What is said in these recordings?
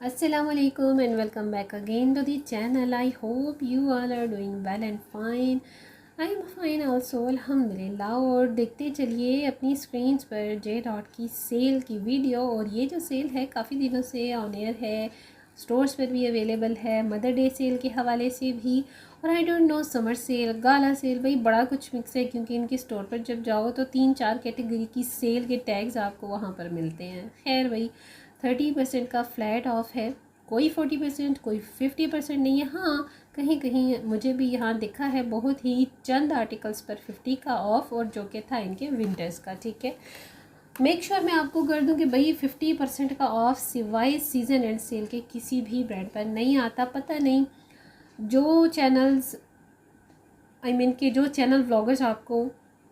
Assalamualaikum and welcome back again to the channel. I hope you all are doing well and fine. I am fine also अल्हम्दुलिल्लाह। और देखते चलिए अपनी screen पर J dot की cell की video. और ये जो सेल है काफ़ी दिनों से ऑन एयर है, स्टोर्स पर भी अवेलेबल है, मदर डे सेल के हवाले से भी, और I don't know summer sale, gala sale, भाई बड़ा कुछ मिक्स है। क्योंकि इनके स्टोर पर जब जाओ तो 3-4 कैटेगरी की सेल के टैग्स आपको वहाँ पर मिलते हैं। खैर भाई 30% का फ्लैट ऑफ है, कोई 40%, कोई 50% नहीं है। हाँ, कहीं कहीं मुझे भी यहाँ दिखा है बहुत ही चंद आर्टिकल्स पर 50 का ऑफ, और जो कि था इनके विंटर्स का। ठीक है, मेक श्योर मैं आपको कर दूँ कि भाई 50% का ऑफ सिवाय सीज़न एंड सेल के किसी भी ब्रांड पर नहीं आता। पता नहीं जो चैनल्स के जो चैनल व्लॉगर्स आपको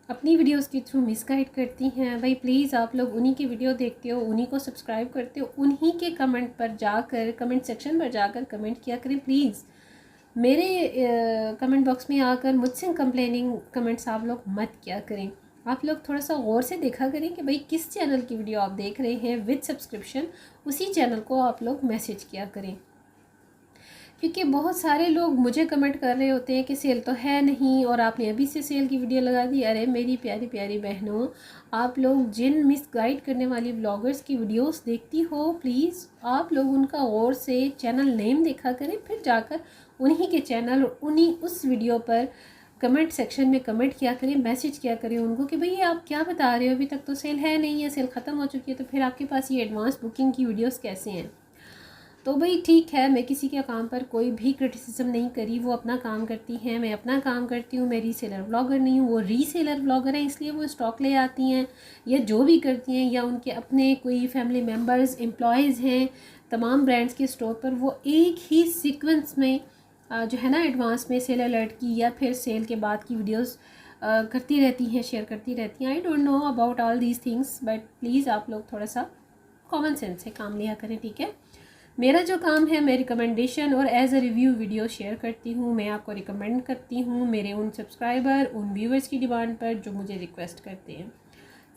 अपनी वीडियोस के थ्रू मिसगाइड करती हैं, भाई प्लीज़ आप लोग उन्हीं की वीडियो देखते हो, उन्हीं को सब्सक्राइब करते हो, उन्हीं के कमेंट पर जाकर, कमेंट सेक्शन पर जाकर कमेंट किया करें। प्लीज़ मेरे कमेंट बॉक्स में आकर मुझसे कंप्लेनिंग कमेंट्स आप लोग मत किया करें। आप लोग थोड़ा सा गौर से देखा करें कि भाई किस चैनल की वीडियो आप देख रहे हैं विद सब्सक्रिप्शन, उसी चैनल को आप लोग मैसेज किया करें। क्योंकि बहुत सारे लोग मुझे कमेंट कर रहे होते हैं कि सेल तो है नहीं और आपने अभी से सेल की वीडियो लगा दी। अरे मेरी प्यारी प्यारी बहनों, आप लोग जिन मिसगाइड करने वाली ब्लॉगर्स की वीडियोस देखती हो, प्लीज़ आप लोग उनका गौर से चैनल नेम देखा करें, फिर जाकर उन्हीं के चैनल और उन्हीं उस वीडियो पर कमेंट सेक्शन में कमेंट किया करें, मैसेज किया करें उनको कि भाई आप क्या बता रहे हो, अभी तक तो सेल है नहीं है, सेल ख़त्म हो चुकी है, तो फिर आपके पास ये एडवांस बुकिंग की वीडियोज़ कैसे हैं। तो भाई ठीक है, मैं किसी के काम पर कोई भी क्रिटिसिज्म नहीं करी, वो अपना काम करती हैं, मैं अपना काम करती हूँ। मैं रीसेलर ब्लॉगर नहीं हूँ, वो रीसेलर ब्लॉगर हैं, इसलिए वो स्टॉक ले आती हैं या जो भी करती हैं, या उनके अपने कोई फैमिली मेम्बर्स एम्प्लॉयज़ हैं तमाम ब्रांड्स के स्टोर पर, वो एक ही सीक्वेंस में जो है ना एडवांस में सेल अलर्ट की या फिर सेल के बाद की वीडियोज़ करती रहती हैं, शेयर करती रहती हैं। आई don't know about all these things, but please आप लोग थोड़ा सा कॉमन सेंस से काम लिया करें। ठीक है, मेरा जो काम है, मैं रिकमेंडेशन और as a review video share करती हूँ। मैं आपको रिकमेंड करती हूँ मेरे उन सब्सक्राइबर, उन व्यूवर्स की डिमांड पर जो मुझे रिक्वेस्ट करते हैं।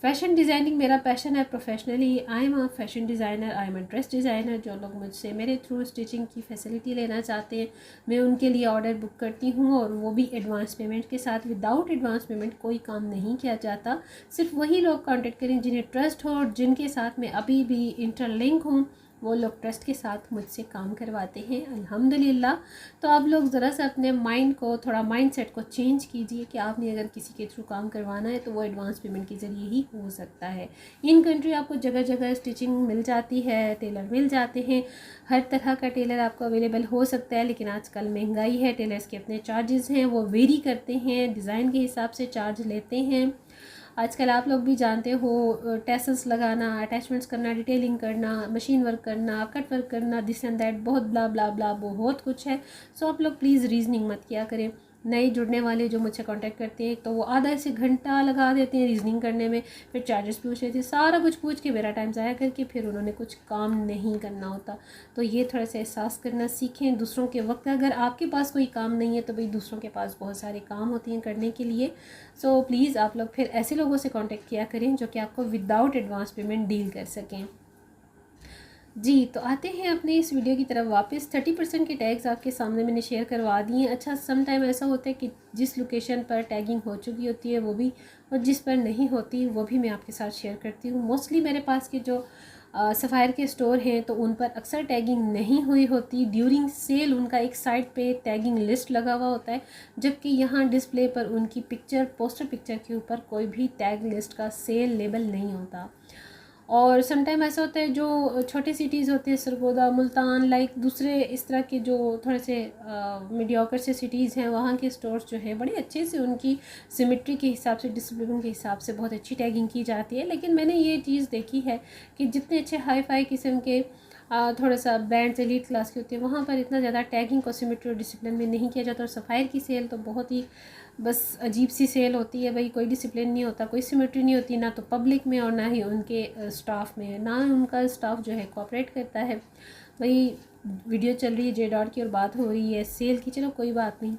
फैशन डिज़ाइनिंग मेरा पैशन है professionally. I am a fashion designer, I am a dress designer. जो लोग मुझसे मेरे थ्रू स्टिचिंग की फैसिलिटी लेना चाहते हैं, मैं उनके लिए ऑर्डर बुक करती हूँ, और वो भी एडवांस पेमेंट के साथ। विदाउट एडवांस पेमेंट कोई काम नहीं किया जाता। सिर्फ वही लोग कॉन्टेक्ट करें जिन्हें ट्रस्ट हो और जिनके साथ मैं अभी भी इंटरलिंक हूँ, वो लोग ट्रस्ट के साथ मुझसे काम करवाते हैं अल्हम्दुलिल्लाह। तो आप लोग ज़रा सा अपने माइंड को, थोड़ा माइंड सेट को चेंज कीजिए कि आपने अगर किसी के थ्रू काम करवाना है तो वो एडवांस पेमेंट के ज़रिए ही हो सकता है। इन कंट्री आपको जगह जगह स्टिचिंग मिल जाती है, टेलर मिल जाते हैं, हर तरह का टेलर आपको अवेलेबल हो सकता है। लेकिन आजकल महंगाई है, टेलर्स के अपने चार्जेस हैं, वो वेरी करते हैं, डिज़ाइन के हिसाब से चार्ज लेते हैं। आजकल आप लोग भी जानते हो, टेसल्स लगाना, अटैचमेंट्स करना, डिटेलिंग करना, मशीन वर्क करना, कट वर्क करना, दिस एंड दैट, बहुत ब्ला ब्ला ब्ला बहुत कुछ है। सो आप लोग प्लीज़ रीजनिंग मत किया करें। नए जुड़ने वाले जो मुझसे कांटेक्ट करते हैं तो वो आधा से घंटा लगा देते हैं रीजनिंग करने में, फिर चार्जेस पूछ रहे थे, सारा कुछ पूछ के मेरा टाइम ज़ाया करके फिर उन्होंने कुछ काम नहीं करना होता। तो ये थोड़ा सा एहसास करना सीखें दूसरों के वक्त। अगर आपके पास कोई काम नहीं है तो भाई दूसरों के पास बहुत सारे काम होते हैं करने के लिए। सो प्लीज़ आप लोग फिर ऐसे लोगों से कांटेक्ट किया करें जो कि आपको विदाउट एडवांस पेमेंट डील कर सकें। जी, तो आते हैं अपने इस वीडियो की तरफ वापस। 30% के टैग्स आपके सामने मैंने शेयर करवा दिए। अच्छा, सम टाइम ऐसा होता है कि जिस लोकेशन पर टैगिंग हो चुकी होती है वो भी, और जिस पर नहीं होती वो भी मैं आपके साथ शेयर करती हूँ। मोस्टली मेरे पास के जो सफ़ायर के स्टोर हैं तो उन पर अक्सर टैगिंग नहीं हुई होती। ड्यूरिंग सेल उनका एक साइड पे टैगिंग लिस्ट लगा हुआ होता है, जबकि यहाँ डिस्प्ले पर उनकी पिक्चर, पोस्टर पिक्चर के ऊपर कोई भी टैग लिस्ट का सेल लेबल नहीं होता। और समटाइम ऐसा होता है जो छोटे सिटीज़ होते हैं, सरगोदा, मुल्तान, लाइक दूसरे इस तरह के जो थोड़े से मीडियोकर से सिटीज़ हैं, वहाँ के स्टोर्स जो हैं बड़े अच्छे से उनकी सिमेट्री के हिसाब से, डिसिप्लिन के हिसाब से बहुत अच्छी टैगिंग की जाती है। लेकिन मैंने ये चीज़ देखी है कि जितने अच्छे हाई फाई किस्म के थोड़ा सा ब्रांड्स एलीट क्लास के होते हैं, वहाँ पर इतना ज़्यादा टैगिंग को सिमेट्री और डिसिप्लिन में नहीं किया जाता। और सफ़ायर की सेल तो बहुत ही बस अजीब सी सेल होती है भाई, कोई डिसिप्लिन नहीं होता, कोई सिमेट्री नहीं होती, ना तो पब्लिक में और ना ही उनके स्टाफ में, ना उनका स्टाफ जो है कोऑपरेट करता है। भाई वीडियो चल रही है जे डॉट की और बात हो रही है सेल की, चलो कोई बात नहीं,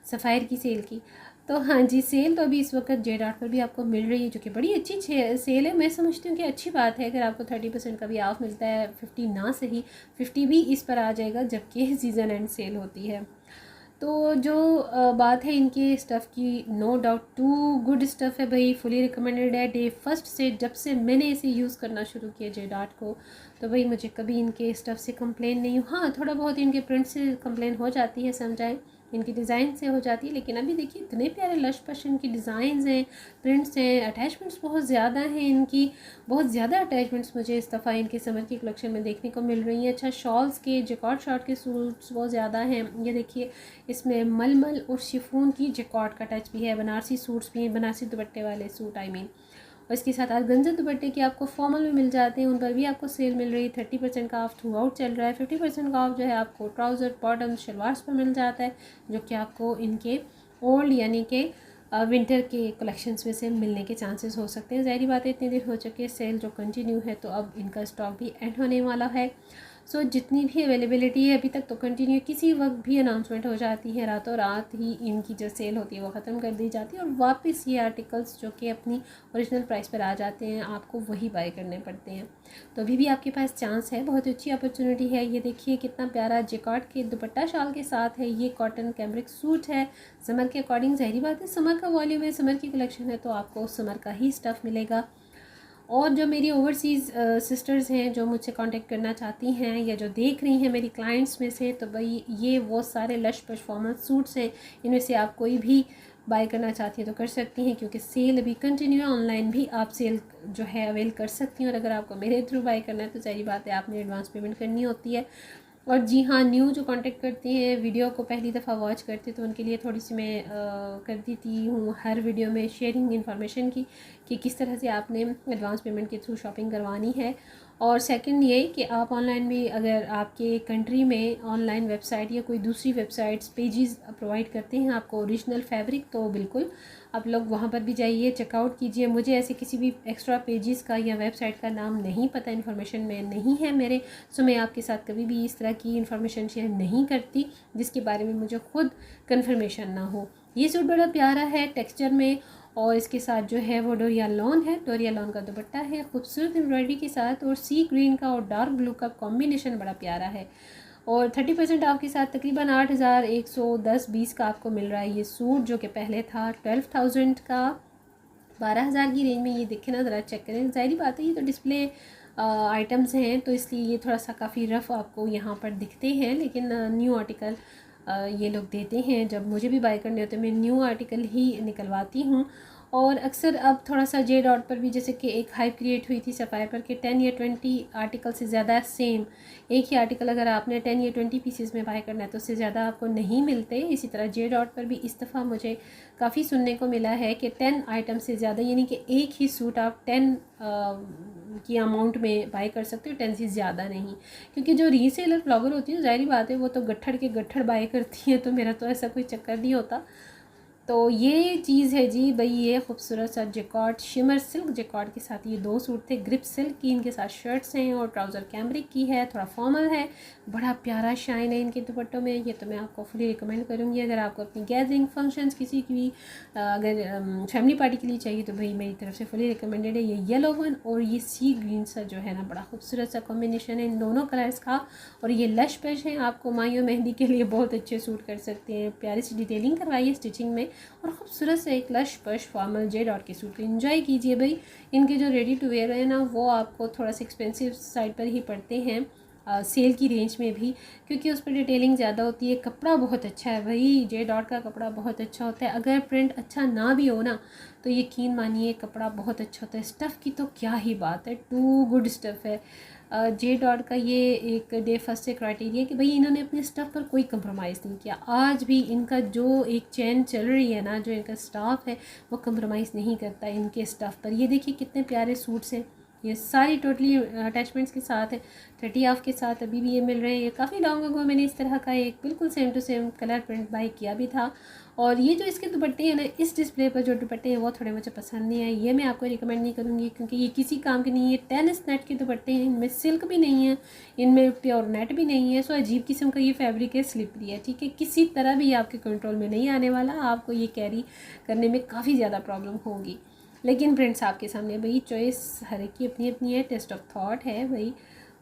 सफ़ायर की सेल की। तो हाँ जी, सेल तो अभी इस वक्त जे डॉट पर भी आपको मिल रही है, जो कि बड़ी अच्छी सेल है। मैं समझती हूँ कि अच्छी बात है अगर आपको 30% का भी ऑफ मिलता है, 50 ना सही 50 भी इस पर आ जाएगा जबकि सीज़न एंड सेल होती है। तो जो बात है इनके स्टफ़ की, no doubt too good stuff है भाई, फुली रिकमेंडेड है। डे फर्स्ट से जब से मैंने इसे यूज़ करना शुरू किया जे डॉट को, तो भाई मुझे कभी इनके स्टफ़ से कंप्लेन नहीं हुआ। हाँ, थोड़ा बहुत इनके प्रिंट से कंप्लेन हो जाती है समझाएं, इनकी डिज़ाइन से हो जाती है, लेकिन अभी देखिए इतने प्यारे लश पश इनकी डिज़ाइंस हैं, प्रिंट्स हैं, अटैचमेंट्स बहुत ज़्यादा हैं इनकी, बहुत ज़्यादा अटैचमेंट्स मुझे इस दफ़ा इनके समर की कलेक्शन में देखने को मिल रही हैं। अच्छा, शॉल्स के जैकॉर्ड शॉर्ट के सूट्स बहुत ज़्यादा हैं। ये देखिए इसमें मलमल और शिफॉन की जैकॉर्ड का टच भी है, बनारसी सूट्स भी हैं, बनारसी दुपट्टे वाले सूट आई मीन। और इसके साथ ऑर्गेन्जा दुपट्टे के आपको फॉर्मल में मिल जाते हैं, उन पर भी आपको सेल मिल रही है। 30% का ऑफ थ्रू आउट चल रहा है। 50% का ऑफ जो है आपको ट्राउज़र, बॉटम, शलवार्स पर मिल जाता है, जो कि आपको इनके ओल्ड यानी कि विंटर के कलेक्शंस में से मिलने के चांसेस हो सकते हैं। ज़ाहिर बात है इतनी देर हो चुकी है, सेल जो कंटिन्यू है, तो अब इनका स्टॉक भी एंड होने वाला है। सो जितनी भी अवेलेबिलिटी है अभी तक तो कंटिन्यू, किसी वक्त भी अनाउंसमेंट हो जाती है, रातों रात ही इनकी जो सेल होती है वो ख़त्म कर दी जाती है, और वापस ये आर्टिकल्स जो कि अपनी ओरिजिनल प्राइस पर आ जाते हैं, आपको वही बाय करने पड़ते हैं। तो अभी भी आपके पास चांस है, बहुत अच्छी अपॉर्चुनिटी है। ये देखिए कितना प्यारा जैकार्ड के दुपट्टा शाल के साथ है, ये कॉटन कैमरिक सूट है समर के अकॉर्डिंग। ज़ाहिर बात है समर का वॉल्यूम है, समर की कलेक्शन है, तो आपको समर का ही स्टफ़ मिलेगा। और जो मेरी ओवरसीज़ सिस्टर्स हैं जो मुझसे कांटेक्ट करना चाहती हैं या जो देख रही हैं मेरी क्लाइंट्स में से, तो भाई ये वो सारे लश पश फॉर्मल सूट्स हैं, इनमें से आप कोई भी बाय करना चाहती हैं तो कर सकती हैं, क्योंकि सेल अभी कंटिन्यू है। ऑनलाइन भी आप सेल जो है अवेल कर सकती हैं, और अगर आपको मेरे थ्रू बाय करना है तो सारी बात है आपने एडवांस पेमेंट करनी होती है। और जी हाँ, न्यू जो कांटेक्ट करती हैं, वीडियो को पहली दफ़ा वॉच करती, तो उनके लिए थोड़ी सी मैं कर देती हूँ हर वीडियो में शेयरिंग इन्फॉर्मेशन की, कि किस तरह से आपने एडवांस पेमेंट के थ्रू शॉपिंग करवानी है। और सेकंड ये कि आप ऑनलाइन भी, अगर आपके कंट्री में ऑनलाइन वेबसाइट या कोई दूसरी वेबसाइट्स पेजेस प्रोवाइड करते हैं आपको ओरिजिनल फैब्रिक, तो बिल्कुल आप लोग वहाँ पर भी जाइए, चेकआउट कीजिए। मुझे ऐसे किसी भी एक्स्ट्रा पेजेस का या वेबसाइट का नाम नहीं पता, इन्फॉर्मेशन में नहीं है मेरे, सो मैं आपके साथ कभी भी इस तरह की इन्फॉर्मेशन शेयर नहीं करती जिसके बारे में मुझे खुद कन्फर्मेशन ना हो। ये सूट बड़ा प्यारा है टेक्सचर में, और इसके साथ जो है वो डोरिया लॉन है, डोरिया लॉन का दुपट्टा है खूबसूरत एम्ब्रॉयडरी के साथ, और सी ग्रीन का और डार्क ब्लू का कॉम्बिनेशन बड़ा प्यारा है। और 30% ऑफ के साथ तकरीबन 8,110-20 का आपको मिल रहा है ये सूट, जो कि पहले था 12,000 का। 12,000 की रेंज में ये देखें ना, ज़रा चेक करें। ज़ाहिर बात है ये तो डिस्प्ले आइटम्स हैं, तो इसलिए ये थोड़ा सा काफ़ी रफ़ आपको यहाँ पर दिखते हैं, लेकिन न्यू आर्टिकल ये लोग देते हैं। जब मुझे भी बाय करने होते हैं मैं न्यू आर्टिकल ही निकलवाती हूँ। और अक्सर अब थोड़ा सा जे डॉट पर भी, जैसे कि एक हाइप क्रिएट हुई थी सफ़ायर पर कि 10 या 20 आर्टिकल से ज़्यादा सेम एक ही आर्टिकल अगर आपने 10 या 20 पीसेस में बाय करना है तो उससे ज़्यादा आपको नहीं मिलते। इसी तरह जे डॉट पर भी इस दफ़ा मुझे काफ़ी सुनने को मिला है कि 10 आइटम से ज़्यादा, यानी कि एक ही सूट आप 10 की अमाउंट में बाय कर सकते हो, 10 से ज़्यादा नहीं। क्योंकि जो रीसेलर ब्लॉगर होती है, ज़ाहिर बात है वो तो गट्ठड़ के गट्ठड़ बाय करती हैं, तो मेरा तो ऐसा कोई चक्कर नहीं होता। तो ये चीज़ है जी भाई, ये खूबसूरत सा जैकॉर्ड शिमर सिल्क जैकॉर्ड के साथ ये दो सूट थे, ग्रिप सिल्क की इनके साथ शर्ट्स हैं, और ट्राउज़र कैमरिक की है, थोड़ा फॉर्मल है, बड़ा प्यारा शाइन है इनके दुपट्टों में। ये तो मैं आपको फुली रिकमेंड करूँगी अगर आपको अपनी गैदरिंग फंक्शंस किसी की भी अगर फैमिली पार्टी के लिए चाहिए, तो भाई मेरी तरफ से फुली रिकमेंडेड है। ये येलो वन और ये सी ग्रीन सा जो है ना, बड़ा खूबसूरत सा कॉम्बिनेशन है इन दोनों कलर्स का, और ये लश पेश है, आपको माहियों मेहंदी के लिए बहुत अच्छे सूट कर सकते हैं। प्यारी सी डिटेलिंग करवाइए स्टिचिंग में, और ख़ूबसूरत से एक लश पश फॉर्मल जे डॉट के सूट इंजॉय कीजिए भाई। इनके जो रेडी टू वेयर है ना, वो आपको थोड़ा सा एक्सपेंसिव साइड पर ही पड़ते हैं सेल की रेंज में भी, क्योंकि उस पर डिटेलिंग ज़्यादा होती है। कपड़ा बहुत अच्छा है भाई, जे डॉट का कपड़ा बहुत अच्छा होता है। अगर प्रिंट अच्छा ना भी हो ना, तो यकीन मानिए कपड़ा बहुत अच्छा होता है। स्टफ़ की तो क्या ही बात है, टू गुड स्टफ़ है। जे डॉट का ये एक डे फर्स्ट से क्राइटेरिया कि भाई इन्होंने अपने स्टाफ पर कोई कंप्रोमाइज़ नहीं किया। आज भी इनका जो एक चैन चल रही है ना, जो इनका स्टाफ है वो कंप्रोमाइज़ नहीं करता इनके स्टाफ पर। ये देखिए कितने प्यारे सूट्स हैं, ये सारी टोटली अटैचमेंट्स के साथ है, 30 ऑफ के साथ अभी भी ये मिल रहे हैं। ये काफ़ी लॉन्ग अगो मैंने इस तरह का एक बिल्कुल same to same colour print buy किया भी था। और ये जो इसके दुपट्टे हैं ना, इस डिस्प्ले पर जो दुपट्टे हैं वो थोड़े मुझे पसंद नहीं आए। ये मैं आपको रिकमेंड नहीं करूँगी क्योंकि ये किसी काम के नहीं है। टेनिस नेट के दुपट्टे हैं, इनमें सिल्क भी नहीं है, इनमें प्योर नेट भी नहीं है। सो अजीब किस्म का ये फैब्रिक है, स्लिपरी है, ठीक है। किसी तरह भी आपके कंट्रोल में नहीं आने वाला, आपको ये कैरी करने में काफ़ी ज़्यादा प्रॉब्लम होगी। लेकिन फ्रेंड्स आपके सामने भाई चॉइस हर एक की अपनी अपनी है, टेस्ट ऑफ थॉट है भाई।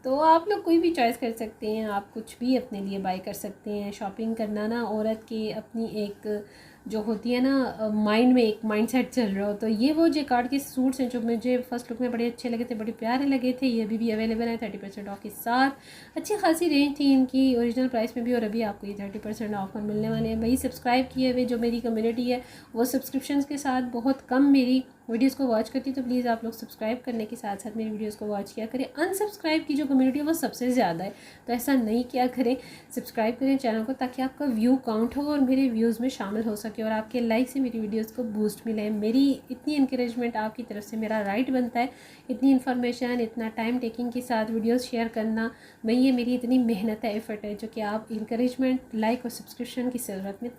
तो आप लोग कोई भी चॉइस कर सकते हैं, आप कुछ भी अपने लिए बाय कर सकते हैं। शॉपिंग करना ना औरत की अपनी एक जो होती है ना, माइंड में एक माइंडसेट चल रहा हो। तो ये वो जेकार्ड के सूट्स हैं जो मुझे फर्स्ट लुक में बड़े अच्छे लगे थे, बड़े प्यारे लगे थे। ये अभी भी अवेलेबल है 30% ऑफ के साथ। अच्छी खासी रेंज थी इनकी ओरिजिनल प्राइस में भी, और अभी आपको ये 30% ऑफ पर मिलने वाले हैं। वही सब्सक्राइब किए हुए जो मेरी कम्युनिटी है वो सब्सक्रिप्शन के साथ बहुत कम मेरी वीडियोस को वॉच करती है। तो प्लीज़ आप लोग सब्सक्राइब करने के साथ साथ मेरी वीडियोस को वॉच किया करें। अनसब्सक्राइब की जो कम्युनिटी है वो सबसे ज़्यादा है, तो ऐसा नहीं किया करें। सब्सक्राइब करें चैनल को ताकि आपका व्यू काउंट हो और मेरे व्यूज़ में शामिल हो सके, और आपके लाइक से मेरी वीडियोस को बूस्ट मिले। मेरी इतनी इंकरेजमेंट आपकी तरफ से मेरा राइट बनता है। इतनी इन्फॉर्मेशन, इतना टाइम टेकिंग के साथ वीडियोज़ शेयर करना, भाई ये मेरी इतनी मेहनत है, एफर्ट है, जो कि आप इंकरेजमेंट, लाइक और सब्सक्रिप्शन की ज़रूरत में